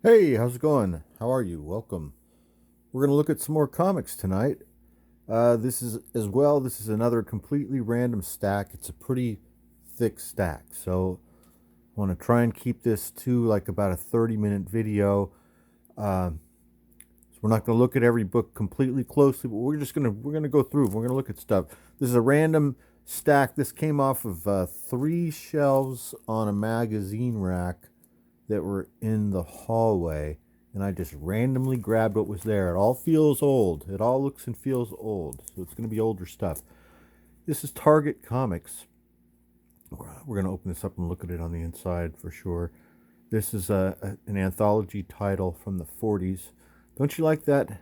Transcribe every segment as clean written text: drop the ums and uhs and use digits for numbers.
Hey, how's it going? How are you? Welcome. We're going to look at some more comics tonight. This is another completely random stack. It's a pretty thick stack. So I want to try and keep this to like about a 30-minute video. Uh, so we're not going to look at every book completely closely, but we're gonna go through. We're gonna look at stuff. This is a random stack. This came off of three shelves on a magazine rack that were in the hallway, and I just randomly grabbed what was there. It all feels old. It all looks and feels old, so it's going to be older stuff. This is Target Comics. We're going to open this up and look at it on the inside for sure. This is an anthology title from the 40s. Don't you like that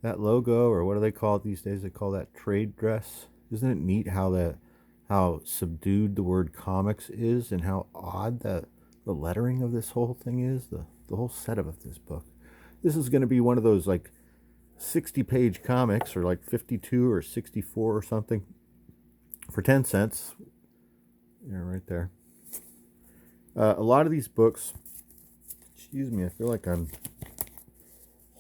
logo, or what do they call it these days? They call that trade dress. Isn't it neat how subdued the word comics is, and how odd the lettering of this whole thing is, the whole setup of this book. This is going to be one of those like 60-page comics, or like 52 or 64 or something, for 10 cents. Yeah, right there. A lot of these books, excuse me, I feel like I'm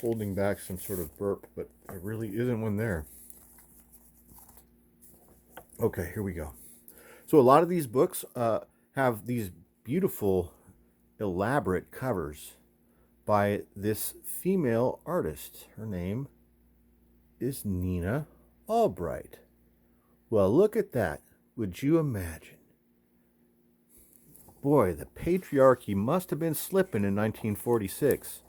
holding back some sort of burp, but there really isn't one there. Okay, here we go. So a lot of these books have these beautiful, elaborate covers by this female artist. Her name is Nina Albright. Well, look at that. Would you imagine? Boy, the patriarchy must have been slipping in 1946.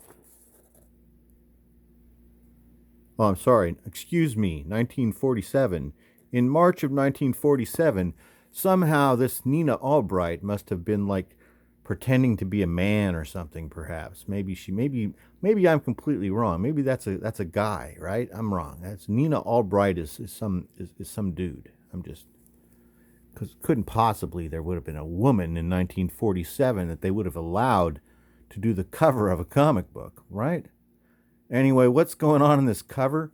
Oh, I'm sorry. Excuse me, 1947. In March of 1947, somehow this Nina Albright must have been like pretending to be a man or something, perhaps. Maybe I'm completely wrong. Maybe that's a guy, right? I'm wrong. That's Nina Albright is some dude. I'm just, because couldn't possibly there would have been a woman in 1947 that they would have allowed to do the cover of a comic book, right? Anyway, what's going on in this cover?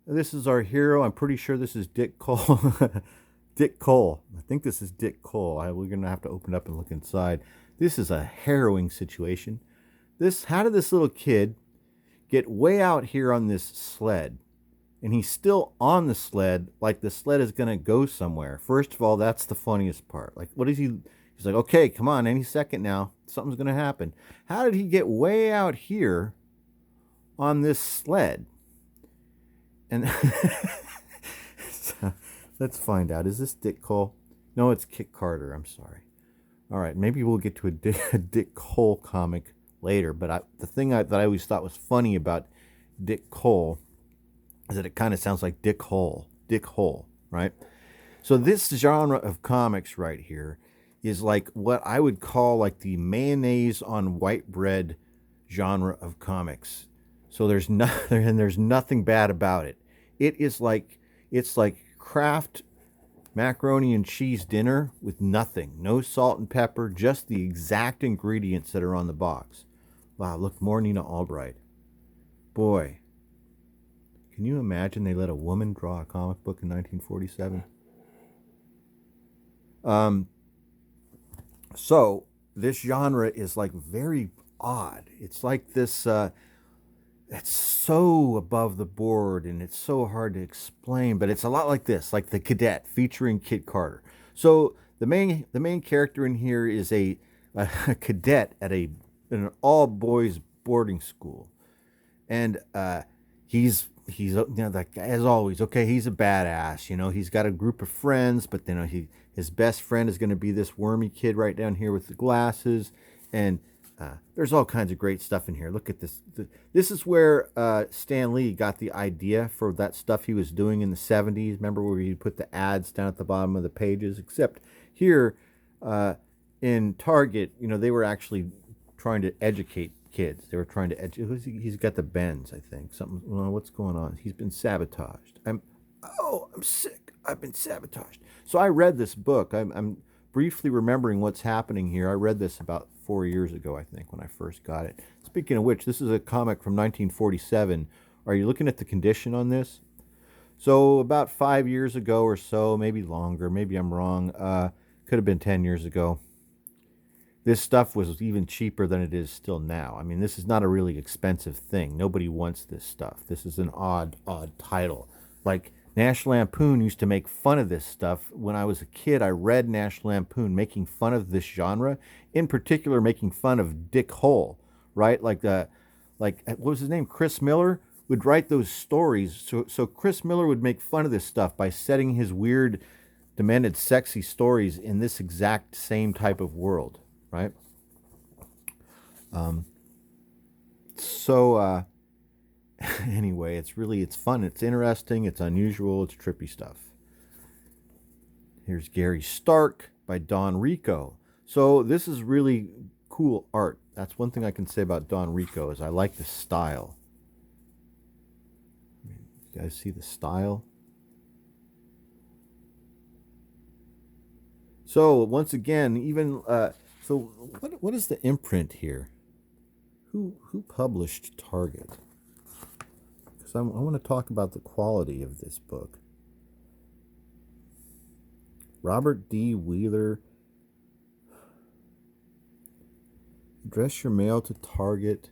This is our hero. I'm pretty sure this is Dick Cole. Dick Cole. I think this is Dick Cole. We're going to have to open up and look inside. This is a harrowing situation. How did this little kid get way out here on this sled? And he's still on the sled, like the sled is going to go somewhere. First of all, that's the funniest part. Like, what is he? He's like, okay, come on, any second now. Something's going to happen. How did he get way out here on this sled? And so, let's find out. Is this Dick Cole? No, it's Kit Carter. I'm sorry. All right, maybe we'll get to a Dick Cole comic later. But the thing that I always thought was funny about Dick Cole is that it kind of sounds like Dick Hole, right? So this genre of comics right here is like what I would call like the mayonnaise on white bread genre of comics. So there's nothing bad about it. It's like Kraft macaroni and cheese dinner with nothing, no salt and pepper, just the exact ingredients that are on the box. Wow, look, more Nina Albright. Boy, can you imagine they let a woman draw a comic book in 1947? Um, so this genre is like very odd. It's like this. It's so above the board and it's so hard to explain, but it's a lot like this, like the Cadet featuring Kit Carter. So the main character in here is a cadet at an all boys boarding school, and he's like, as always, okay, he's a badass. He's got a group of friends, but his best friend is going to be this wormy kid right down here with the glasses, and there's all kinds of great stuff in here. Look at this. This is where Stan Lee got the idea for that stuff he was doing in the 70s. Remember where he put the ads down at the bottom of the pages? Except here in Target, they were actually trying to educate kids. They were trying to educate. He's got the bends, I think. Something. Well, what's going on? He's been sabotaged. I'm sick. I've been sabotaged. So I read this book. I'm briefly remembering what's happening here. I read this about 4 years ago, I think, when I first got it. Speaking of which, this is a comic from 1947. Are you looking at the condition on this? So about 5 years ago or so, maybe longer. Maybe I'm wrong. Could have been 10 years ago. This stuff was even cheaper than it is still now. I mean, this is not a really expensive thing. Nobody wants this stuff. This is an odd title. Like National Lampoon used to make fun of this stuff. When I was a kid, I read National Lampoon making fun of this genre, in particular making fun of Dick Hole, right? Like what was his name? Chris Miller would write those stories. So Chris Miller would make fun of this stuff by setting his weird, demented, sexy stories in this exact same type of world, right? So anyway, it's fun, it's interesting, it's unusual, it's trippy stuff. Here's Gary Stark by Don Rico. So this is really cool art. That's one thing I can say about Don Rico is I like the style. You guys see the style? So once again, even so, what is the imprint here? Who published Target? Because I want to talk about the quality of this book. Robert D. Wheeler. Address your mail to Target.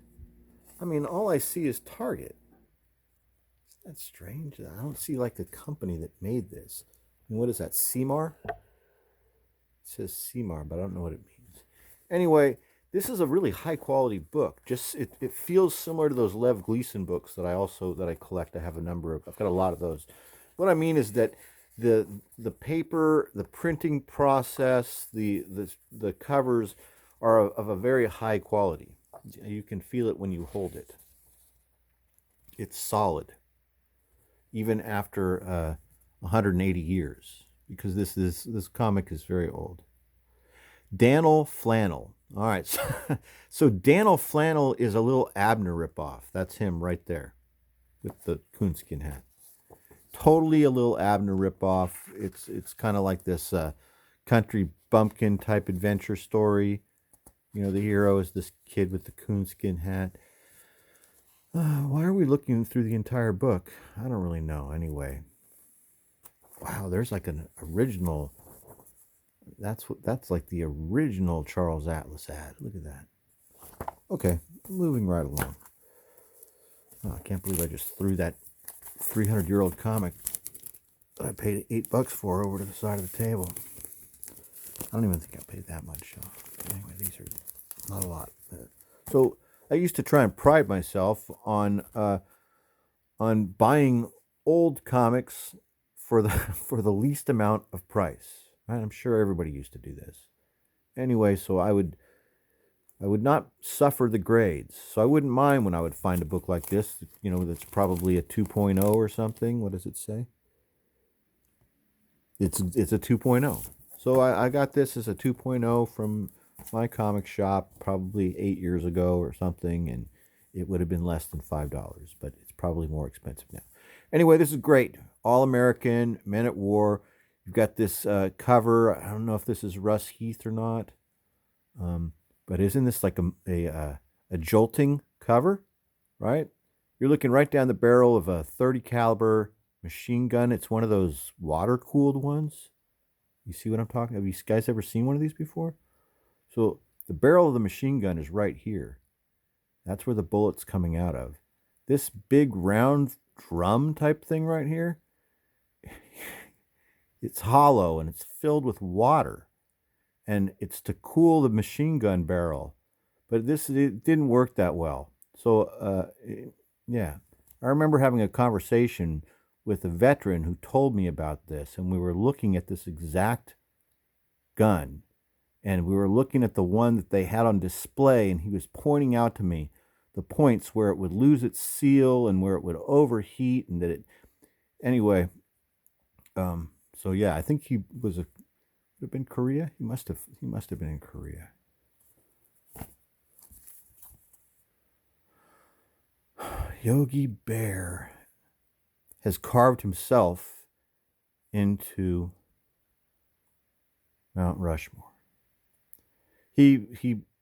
I mean, all I see is Target. That's strange. I don't see like the company that made this. And what is that? CMAR? It says CMAR, but I don't know what it means. Anyway, this is a really high quality book. Just it feels similar to those Lev Gleason books that I collect. I have a number of. I've got a lot of those. What I mean is that the paper, the printing process, the covers are of a very high quality. You can feel it when you hold it. It's solid, even after 180 years, because this comic is very old. Daniel Flannel. All right, so Daniel Flannel is a little Abner ripoff. That's him right there, with the coonskin hat. Totally a little Abner ripoff. It's kind of like this country bumpkin type adventure story. You know, the hero is this kid with the coonskin hat. Why are we looking through the entire book? I don't really know. Anyway, wow, there's like an original. That's like the original Charles Atlas ad. Look at that. Okay, moving right along. Oh, I can't believe I just threw that 300-year-old comic that I paid $8 for over to the side of the table. I don't even think I paid that much. Anyway, these are not a lot. So I used to try and pride myself on buying old comics for the least amount of price. Right? I'm sure everybody used to do this. Anyway, so I would not suffer the grades. So I wouldn't mind when I would find a book like this, you know, that's probably a 2.0 or something. What does it say? It's a 2.0. So I got this as a 2.0 from my comic shop probably 8 years ago or something, and it would have been less than $5, but it's probably more expensive now. Anyway, this is great. All American, Men at War. You've got this cover. I don't know if this is Russ Heath or not, but isn't this like a jolting cover, right? You're looking right down the barrel of a 30 caliber machine gun. It's one of those water cooled ones. You see what I'm talking? Have you guys ever seen one of these before? So the barrel of the machine gun is right here. That's where the bullet's coming out of. This big round drum type thing right here, it's hollow and it's filled with water. And it's to cool the machine gun barrel. But it didn't work that well. So, yeah. I remember having a conversation with a veteran who told me about this. And we were looking at this exact gun. And we were looking at the one that they had on display. And he was pointing out to me the points where it would lose its seal and where it would overheat. And that it... Anyway, so yeah, I think he was would have been Korea. He must have been in Korea. Yogi Bear has carved himself into Mount Rushmore. He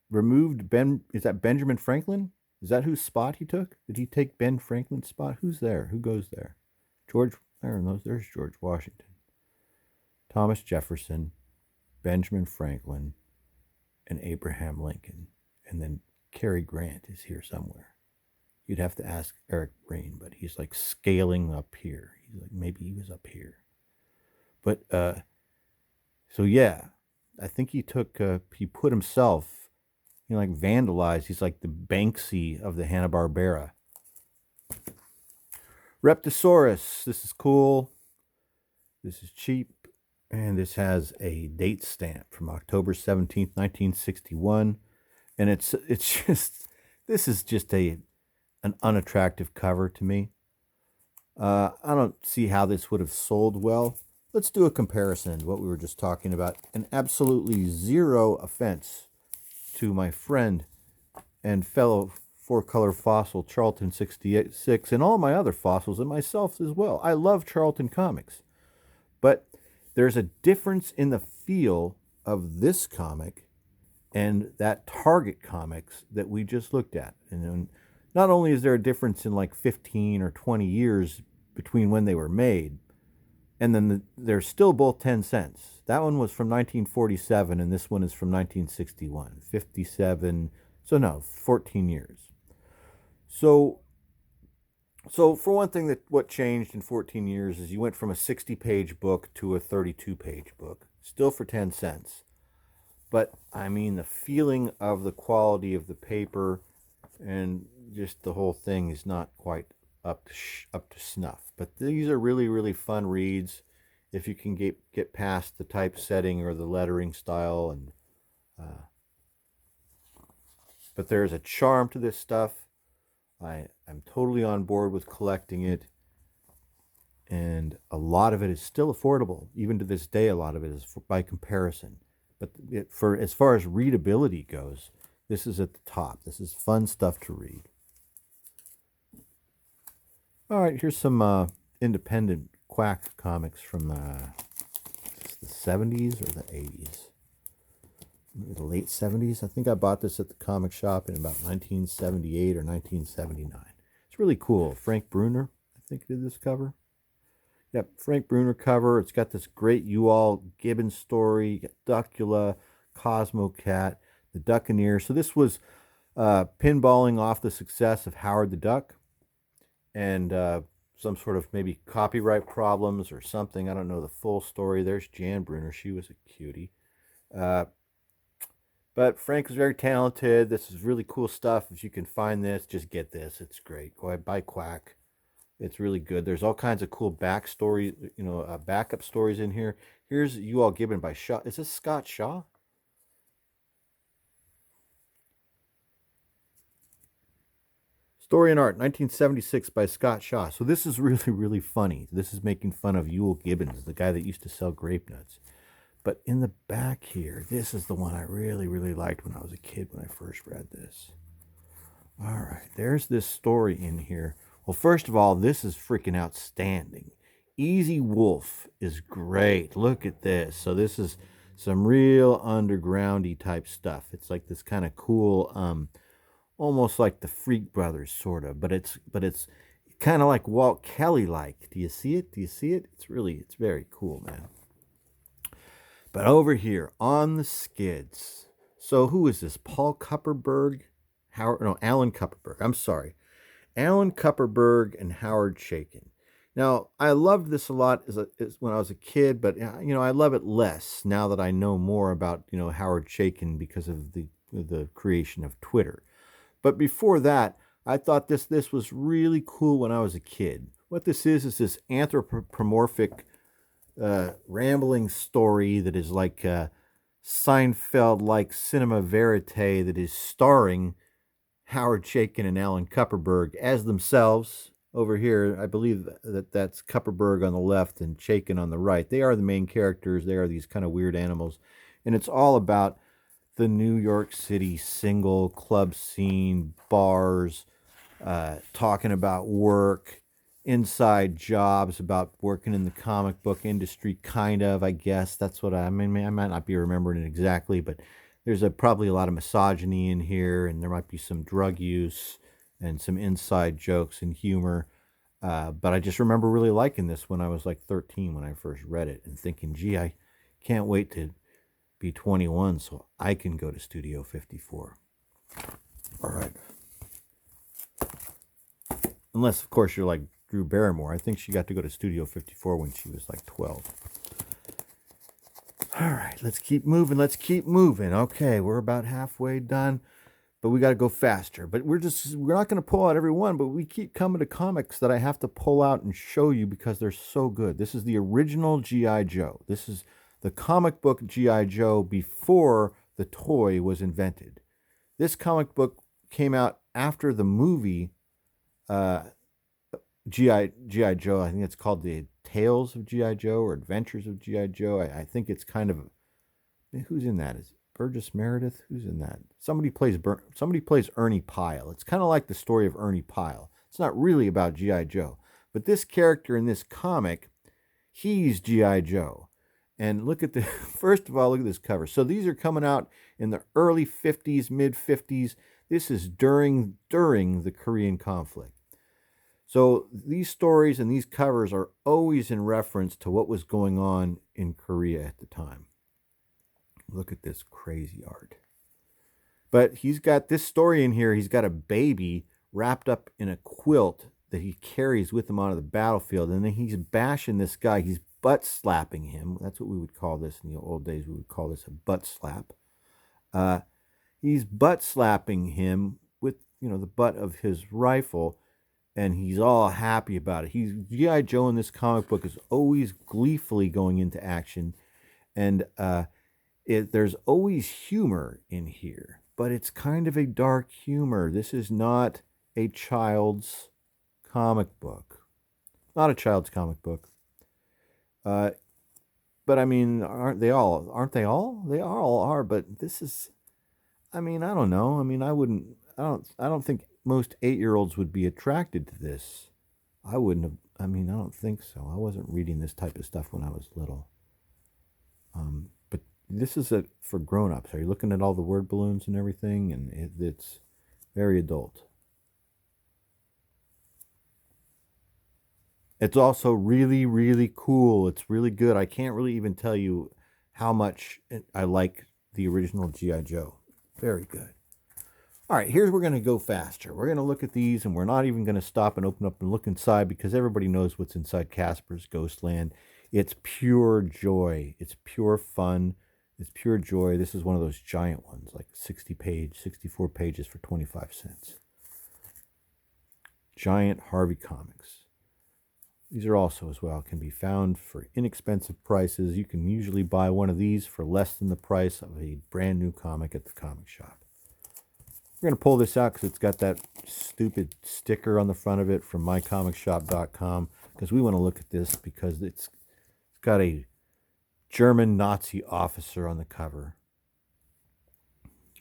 removed is that Benjamin Franklin? Is that whose spot he took? Did he take Ben Franklin's spot? Who's there? Who goes there? There's George Washington. Thomas Jefferson, Benjamin Franklin, and Abraham Lincoln, and then Cary Grant is here somewhere. You'd have to ask Eric Rain, but he's like scaling up here. He's like, maybe he was up here. But so yeah, I think he put himself, like vandalized. He's like the Banksy of the Hanna-Barbera. Reptosaurus, this is cool. This is cheap. And this has a date stamp from October 17th, 1961. And it's just, this is just an unattractive cover to me. I don't see how this would have sold well. Let's do a comparison to what we were just talking about. And absolutely zero offense to my friend and fellow four-color fossil Charlton 66 and all my other fossils and myself as well. I love Charlton comics. But there's a difference in the feel of this comic and that Target comics that we just looked at. And not only is there a difference in like 15 or 20 years between when they were made, and then they're still both 10 cents. That one was from 1947, and this one is from 1961. 57, so no, 14 years. So for one thing, what changed in 14 years is you went from a 60-page book to a 32-page book, still for 10 cents. But, I mean, the feeling of the quality of the paper and just the whole thing is not quite up to snuff. But these are really, really fun reads if you can get past the typesetting or the lettering style. And but there's a charm to this stuff. I'm totally on board with collecting it. And a lot of it is still affordable. Even to this day, a lot of it is by comparison. But for as far as readability goes, this is at the top. This is fun stuff to read. All right, here's some independent Quack comics from the 70s or the 80s. Maybe the late 70s. I think I bought this at the comic shop in about 1978 or 1979. It's really cool. Frank Bruner, I think, did this cover. Yep, Frank Bruner cover. It's got this great U-All Gibbons story. You got Duckula, Cosmo Cat, the Buccaneer. So this was pinballing off the success of Howard the Duck and some sort of maybe copyright problems or something. I don't know the full story. There's Jan Bruner. She was a cutie. But Frank was very talented. This is really cool stuff. If you can find this, just get this. It's great. Go ahead, buy Quack. It's really good. There's all kinds of cool backstory, backup stories in here. Here's U-All Gibbon by Shaw. Is this Scott Shaw? Story and Art, 1976 by Scott Shaw. So this is really, really funny. This is making fun of Ewell Gibbons, the guy that used to sell grape nuts. But in the back here, this is the one I really, really liked when I was a kid when I first read this. All right, there's this story in here. Well, first of all, this is freaking outstanding. Easy Wolf is great. Look at this. So this is some real undergroundy type stuff. It's like this kind of cool, almost like the Freak Brothers, sort of. But it's kind of like Walt Kelly-like. Do you see it? Do you see it? It's very cool, man. But over here on the Skids. So who is this? Paul Kupperberg? Alan Kupperberg. I'm sorry. Alan Kupperberg and Howard Chaykin. Now, I loved this a lot as when I was a kid, but I love it less now that I know more about Howard Chaykin because of the creation of Twitter. But before that, I thought this was really cool when I was a kid. What this is this anthropomorphic rambling story that is like Seinfeld-like cinema verite that is starring Howard Chaykin and Alan Kupperberg as themselves. Over here, I believe that's Kupperberg on the left and Chaykin on the right. They are the main characters. They are these kind of weird animals. And it's all about the New York City single club scene, bars, talking about work, inside jobs, about working in the comic book industry, kind of, I guess. That's what I mean. I might not be remembering it exactly, but there's probably a lot of misogyny in here, and there might be some drug use and some inside jokes and humor. But I just remember really liking this when I was like 13 when I first read it and thinking, gee, I can't wait to be 21 so I can go to Studio 54. All right. Unless, of course, you're like Drew Barrymore. I think she got to go to Studio 54 when she was like 12. All right, let's keep moving. Let's keep moving. Okay, we're about halfway done, but we got to go faster. But we're not going to pull out every one, but we keep coming to comics that I have to pull out and show you because they're so good. This is the original G.I. Joe. This is the comic book G.I. Joe before the toy was invented. This comic book came out after the movie G.I. Joe. I think it's called the Tales of G.I. Joe or Adventures of G.I. Joe. I think it's kind of, who's in that? Is it Burgess Meredith? Who's in that? Somebody plays Ernie Pyle. It's kind of like the story of Ernie Pyle. It's not really about G.I. Joe, but this character in this comic, he's G.I. Joe. And look at the, first of all, look at this cover. So these are coming out in the early 50s, mid 50s. This is during the Korean conflict. So these stories and these covers are always in reference to what was going on in Korea at the time. Look at this crazy art. But he's got this story in here. He's got a baby wrapped up in a quilt that he carries with him onto the battlefield. And then he's bashing this guy. He's butt slapping him. That's what we would call this in the old days. We would call this a butt slap. He's butt slapping him with, the butt of his rifle. And he's all happy about it. G.I. Joe in this comic book is always gleefully going into action. And there's always humor in here. But it's kind of a dark humor. This is not a child's comic book. Not a child's comic book. But I mean, aren't they all? They all are. But this is, I don't know. I don't think most 8-year-olds would be attracted to this. I wouldn't have, I don't think so. I wasn't reading this type of stuff when I was little. But this is for grown-ups. Are you looking at all the word balloons and everything? And it's very adult. It's also really, really cool. It's really good. I can't really even tell you how much I like the original G.I. Joe. Very good. All right, here's where we're going to go faster. We're going to look at these, and we're not even going to stop and open up and look inside because everybody knows what's inside Casper's Ghostland. It's pure joy. It's pure fun. It's pure joy. This is one of those giant ones, like 64 pages for 25 cents. Giant Harvey Comics. These are also, as well, can be found for inexpensive prices. You can usually buy one of these for less than the price of a brand new comic at the comic shop. We're going to pull this out because it's got that stupid sticker on the front of it from mycomicshop.com because we want to look at this because it's got a German Nazi officer on the cover.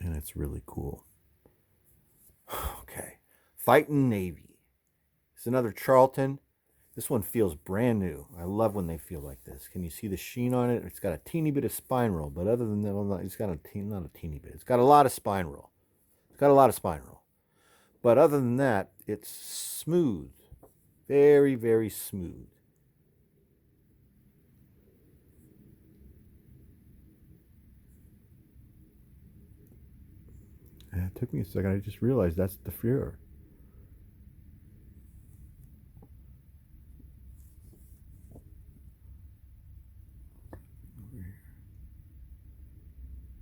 And it's really cool. Okay. Fightin' Navy. It's another Charlton. This one feels brand new. I love when they feel like this. Can you see the sheen on it? It's got a teeny bit of spine roll, but other than that, it's got not a teeny bit. It's got a lot of spine roll. Got a lot of spine roll. But other than that, it's smooth. Very, very smooth. And it took me a second. I just realized that's the Fuhrer.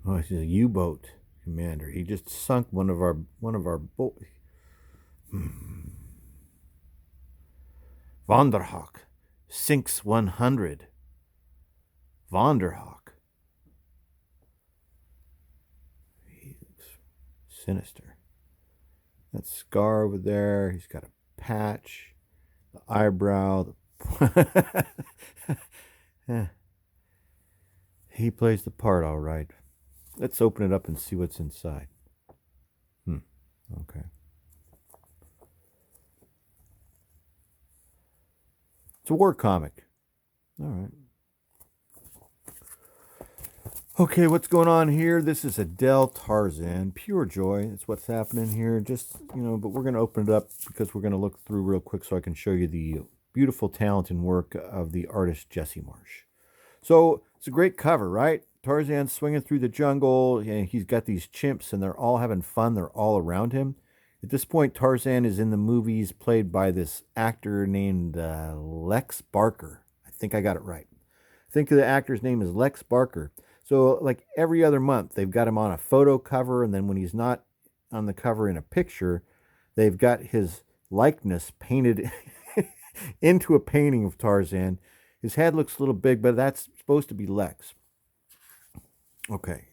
Oh, he's a U-boat commander. He just sunk one of our boats. Vonderhawk sinks 100. Vonderhawk. He looks sinister. That scar over there. He's got a patch. The eyebrow. He plays the part all right. Let's open it up and see what's inside. Okay. It's a war comic. All right. Okay, what's going on here? This is a Dell Tarzan. Pure joy. That's what's happening here. Just, but we're going to open it up because we're going to look through real quick so I can show you the beautiful talent and work of the artist Jesse Marsh. So, it's a great cover, right? Tarzan's swinging through the jungle, and he's got these chimps, and they're all having fun. They're all around him. At this point, Tarzan is in the movies, played by this actor named Lex Barker. I think I got it right. I think the actor's name is Lex Barker. So, like every other month, they've got him on a photo cover, and then when he's not on the cover in a picture, they've got his likeness painted into a painting of Tarzan. His head looks a little big, but that's supposed to be Lex. Okay,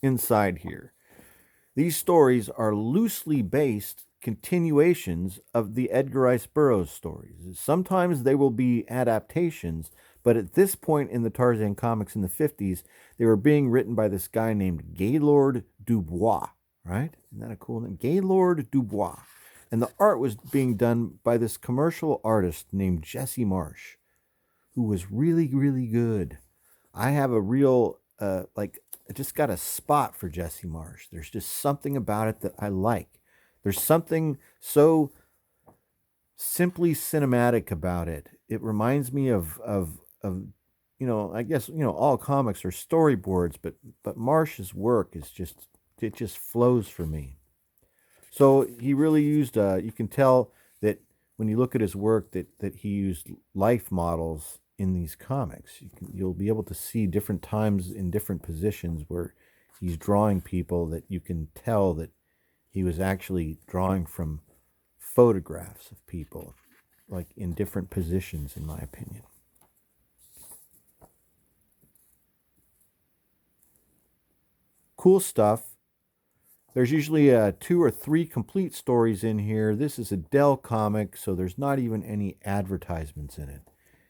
inside here. These stories are loosely based continuations of the Edgar Rice Burroughs stories. Sometimes they will be adaptations, but at this point in the Tarzan comics in the 50s, they were being written by this guy named Gaylord Dubois, right? Isn't that a cool name? Gaylord Dubois. And the art was being done by this commercial artist named Jesse Marsh, who was really, really good. I have a real, I just got a spot for Jesse Marsh. There's just something about it that I like. There's something so simply cinematic about it. It reminds me of I guess, all comics are storyboards, but Marsh's work is just, it just flows for me. So he really used, you can tell that when you look at his work that he used life models in these comics. You'll be able to see different times in different positions where he's drawing people that you can tell that he was actually drawing from photographs of people, like in different positions, in my opinion. Cool stuff. There's usually 2 or 3 complete stories in here. This is a Dell comic, so there's not even any advertisements in it.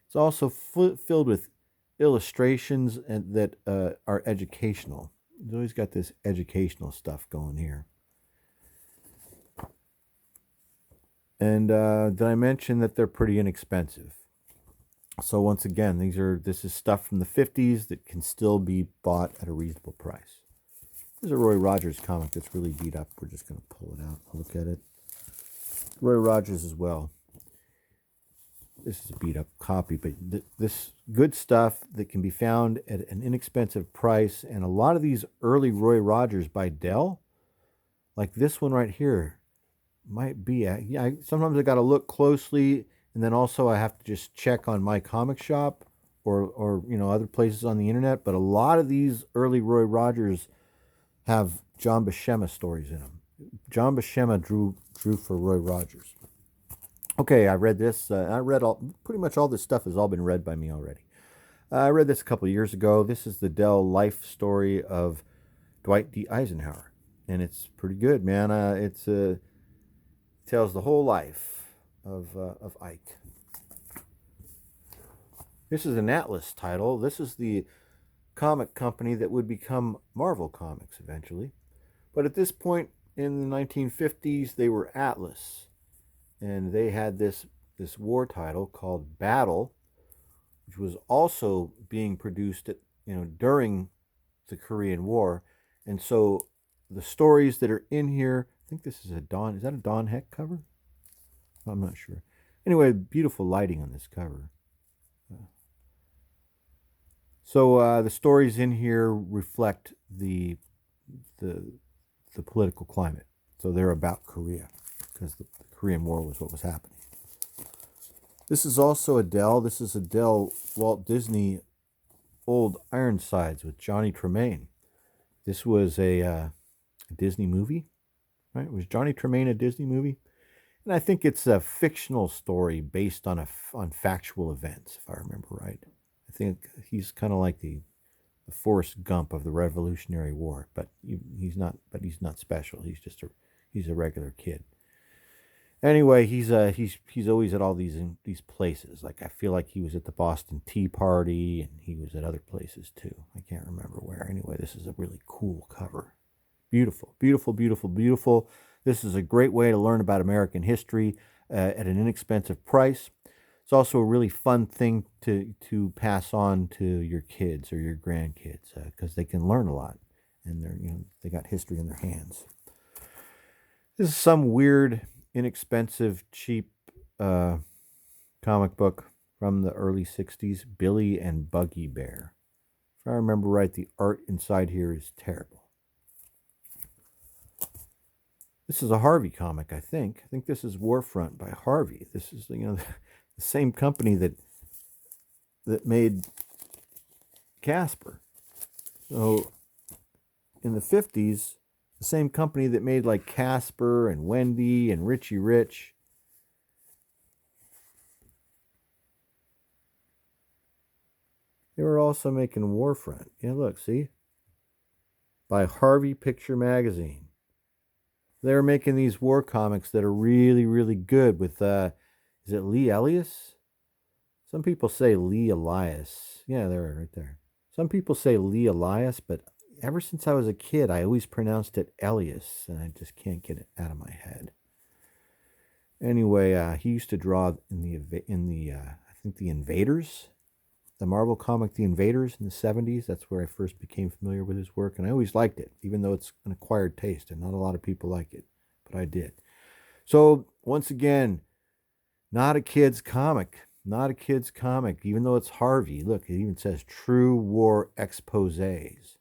It's also filled with illustrations that are educational. He's always got this educational stuff going here. And did I mention that they're pretty inexpensive? So once again, this is stuff from the 50s that can still be bought at a reasonable price. There's a Roy Rogers comic that's really beat up. We're just going to pull it out and look at it. Roy Rogers as well. This is a beat up copy, but this good stuff that can be found at an inexpensive price. And a lot of these early Roy Rogers by Dell, like this one right here, might be. Sometimes I got to look closely, and then also I have to just check on my comic shop or other places on the internet. But a lot of these early Roy Rogers have John Buscema stories in them. John Buscema drew for Roy Rogers. Okay, I read this. I read pretty much all this stuff has all been read by me already. I read this a couple of years ago. This is the Dell life story of Dwight D. Eisenhower, and it's pretty good, man. It tells the whole life of Ike. This is an Atlas title. This is the comic company that would become Marvel Comics eventually. But at this point in the 1950s, they were Atlas. And they had this war title called Battle, which was also being produced during the Korean War. And so the stories that are in here, I think this is is that a Don Heck cover? I'm not sure. Anyway, beautiful lighting on this cover. So the stories in here reflect the political climate. So they're about Korea, because the Korean War was what was happening. This is also a Dell. This is a Dell Walt Disney Old Ironsides with Johnny Tremaine. This was a Disney movie, right? Was Johnny Tremaine a Disney movie? And I think it's a fictional story based on factual events, if I remember right. I think he's kind of like the Forrest Gump of the Revolutionary War, but he's not special. He's a regular kid. Anyway, he's always at all these places. Like, I feel like he was at the Boston Tea Party, and he was at other places too. I can't remember where. Anyway, this is a really cool cover. Beautiful, beautiful, beautiful, beautiful. This is a great way to learn about American history at an inexpensive price. It's also a really fun thing to pass on to your kids or your grandkids, because they can learn a lot, and they got history in their hands. This is some weird, inexpensive, cheap comic book from the early 60s, Billy and Buggy Bear, If I remember right, the art inside here is terrible. This is a Harvey comic, I think. I think this is Warfront by Harvey. This is, the same company that made Casper. So in the 50s, the same company that made like Casper and Wendy and Richie Rich. They were also making Warfront. Yeah, look, see? By Harvey Picture Magazine. They're making these war comics that are really, really good with, is it Lee Elias? Some people say Lee Elias. Yeah, they're right there. Some people say Lee Elias, but ever since I was a kid, I always pronounced it Elias, and I just can't get it out of my head. Anyway, he used to draw in the I think the Invaders, the Marvel comic The Invaders in the 70s. That's where I first became familiar with his work, and I always liked it, even though it's an acquired taste, and not a lot of people like it, but I did. So once again, not a kid's comic. Not a kid's comic, even though it's Harvey. Look, it even says True War Exposés.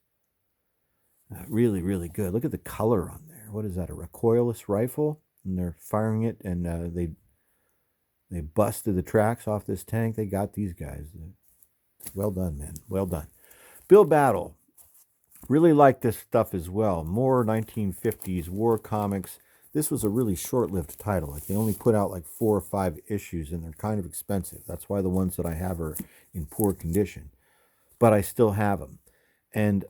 Really, really good. Look at the color on there. What is that, a recoilless rifle? And they're firing it, and they busted the tracks off this tank. They got these guys. Well done, man. Well done. Bill Battle. Really like this stuff as well. More 1950s war comics. This was a really short-lived title. Like, they only put out like 4 or 5 issues, and they're kind of expensive. That's why the ones that I have are in poor condition. But I still have them. And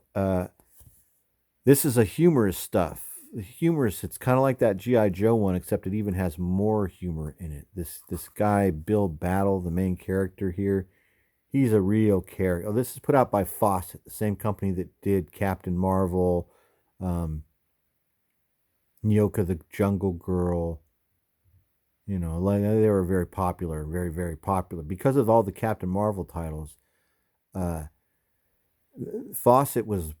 this is a humorous stuff. Humorous. It's kind of like that G.I. Joe one, except it even has more humor in it. This guy, Bill Battle, the main character here, he's a real character. Oh, this is put out by Fawcett, the same company that did Captain Marvel, Nyoka the Jungle Girl. They were very popular, very, very popular. Because of all the Captain Marvel titles, Fawcett was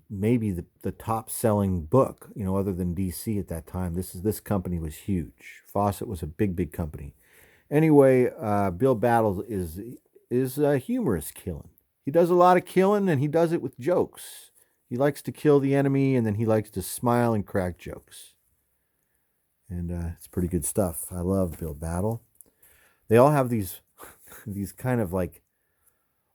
maybe the top selling book, other than DC at that time. This company was huge. Fawcett was a big, big company. Anyway, Bill Battle is humorous killing. He does a lot of killing, and he does it with jokes. He likes to kill the enemy, and then he likes to smile and crack jokes. And it's pretty good stuff. I love Bill Battle. They all have these kind of like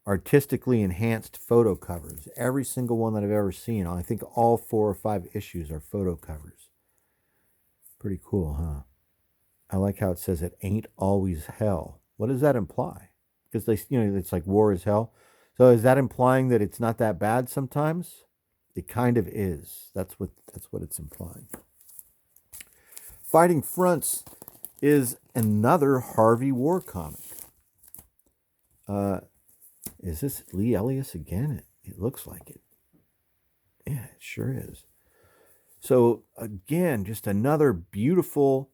artistically enhanced photo covers. Every single one that I've ever seen. I think all 4 or 5 issues are photo covers. Pretty cool, huh? I like how it says it ain't always hell. What does that imply? Because it's like war is hell. So is that implying that it's not that bad sometimes? It kind of is. That's what it's implying. Fighting Fronts is another Harvey War comic. Is this Lee Elias again? It looks like it. Yeah, it sure is. So again, just another beautiful,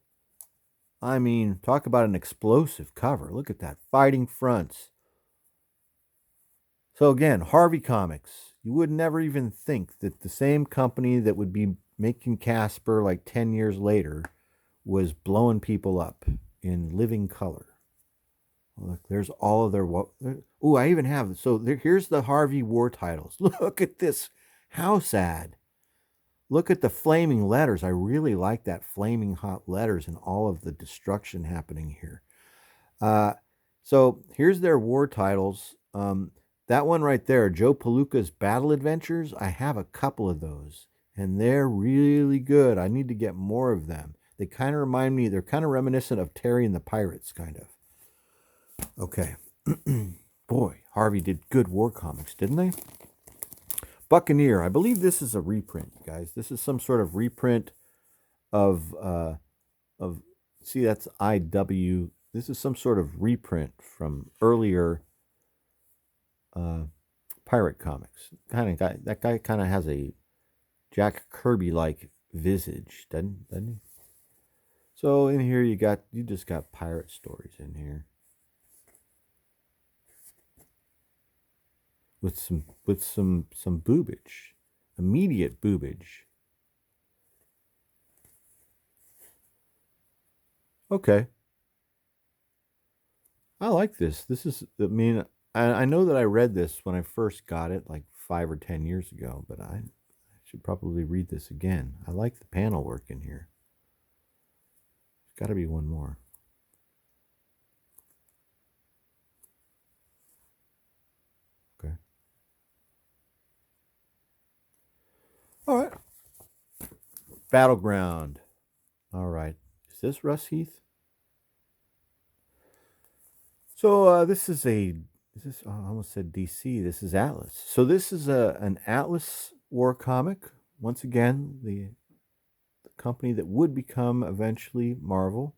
talk about an explosive cover. Look at that. Fighting Fronts. So again, Harvey Comics. You would never even think that the same company that would be making Casper like 10 years later was blowing people up in living color. Look, there's all of their... Oh, I even have... So here's the Harvey War titles. Look at this. How sad. Look at the flaming letters. I really like that flaming hot letters and all of the destruction happening here. So here's their war titles. That one right there, Joe Palooka's Battle Adventures, I have a couple of those, and they're really good. I need to get more of them. They kind of remind me, they're kind of reminiscent of Terry and the Pirates, kind of. Okay. Boy, Harvey did good war comics, didn't they? Buccaneer. I believe this is a reprint, you guys. This is some sort of reprint of see, that's IW. This is some sort of reprint from earlier pirate comics. That guy kind of has a Jack Kirby-like visage, doesn't he? So in here you just got pirate stories in here. With some boobage. Immediate boobage. Okay. I like this. This is, I know that I read this when I first got it, like 5 or 10 years ago, but I should probably read this again. I like the panel work in here. There's got to be one more. Okay. All right. Battleground. All right. Is this Russ Heath? So this is I almost said DC. This is Atlas. So this is an Atlas war comic. Once again, the company that would become eventually Marvel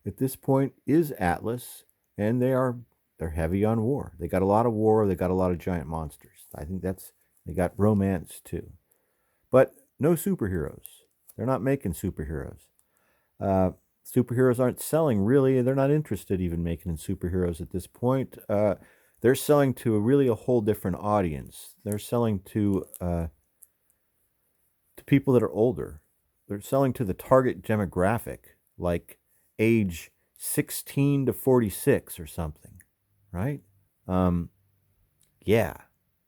at this point is Atlas, and they're heavy on war. They got a lot of war. They got a lot of giant monsters. I think they got romance too, but no superheroes. They're not making superheroes. Superheroes aren't selling really. They're not interested even making superheroes at this point. They're selling to a whole different audience. They're selling to people that are older. They're selling to the target demographic, like age 16 to 46 or something, right? Yeah,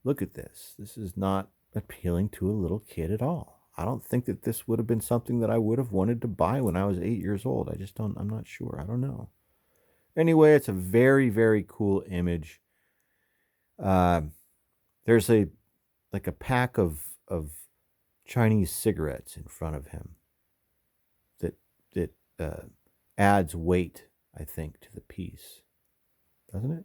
look at this. This is not appealing to a little kid at all. I don't think that this would have been something that I would have wanted to buy when I was 8 years old. I'm not sure. I don't know. Anyway, it's a very, very cool image. There's a pack of Chinese cigarettes in front of him that adds weight, I think, to the piece. Doesn't it?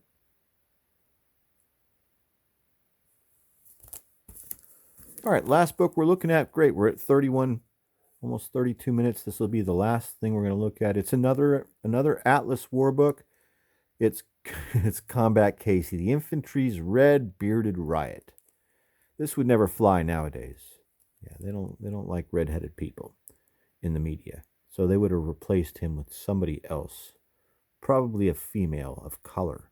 All right, last book we're looking at. Great, we're at 31, almost 32 minutes. This will be the last thing we're going to look at. It's another Atlas war book. It's Combat Casey, the infantry's red bearded riot. This would never fly nowadays. Yeah, they don't like red-headed people in the media. So they would have replaced him with somebody else, probably a female of color.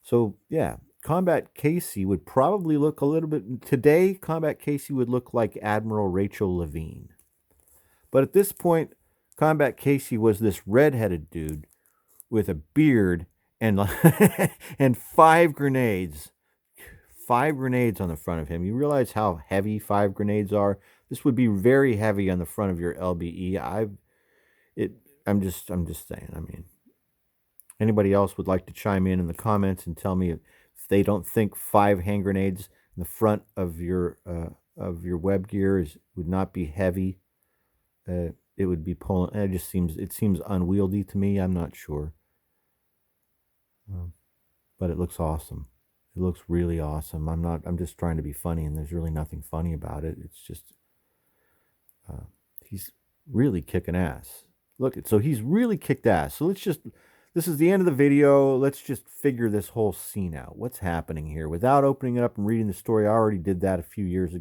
So yeah, Combat Casey would probably look a little bit... Today, Combat Casey would look like Admiral Rachel Levine. But at this point, Combat Casey was this red-headed dude with a beard and, and 5 grenades. 5 grenades on the front of him. You realize how heavy 5 grenades are? This would be very heavy on the front of your LBE. I'm just saying. I mean, anybody else would like to chime in the comments and tell me if they don't think 5 hand grenades in the front of your web gear would not be heavy. It would be pulling. It seems unwieldy to me. I'm not sure, but it looks awesome. It looks really awesome. I'm just trying to be funny, and there's really nothing funny about it. It's just he's really kicking ass. Look, so he's really kicked ass. So this is the end of the video. Let's just figure this whole scene out. What's happening here? Without opening it up and reading the story, I already did that a few years ago.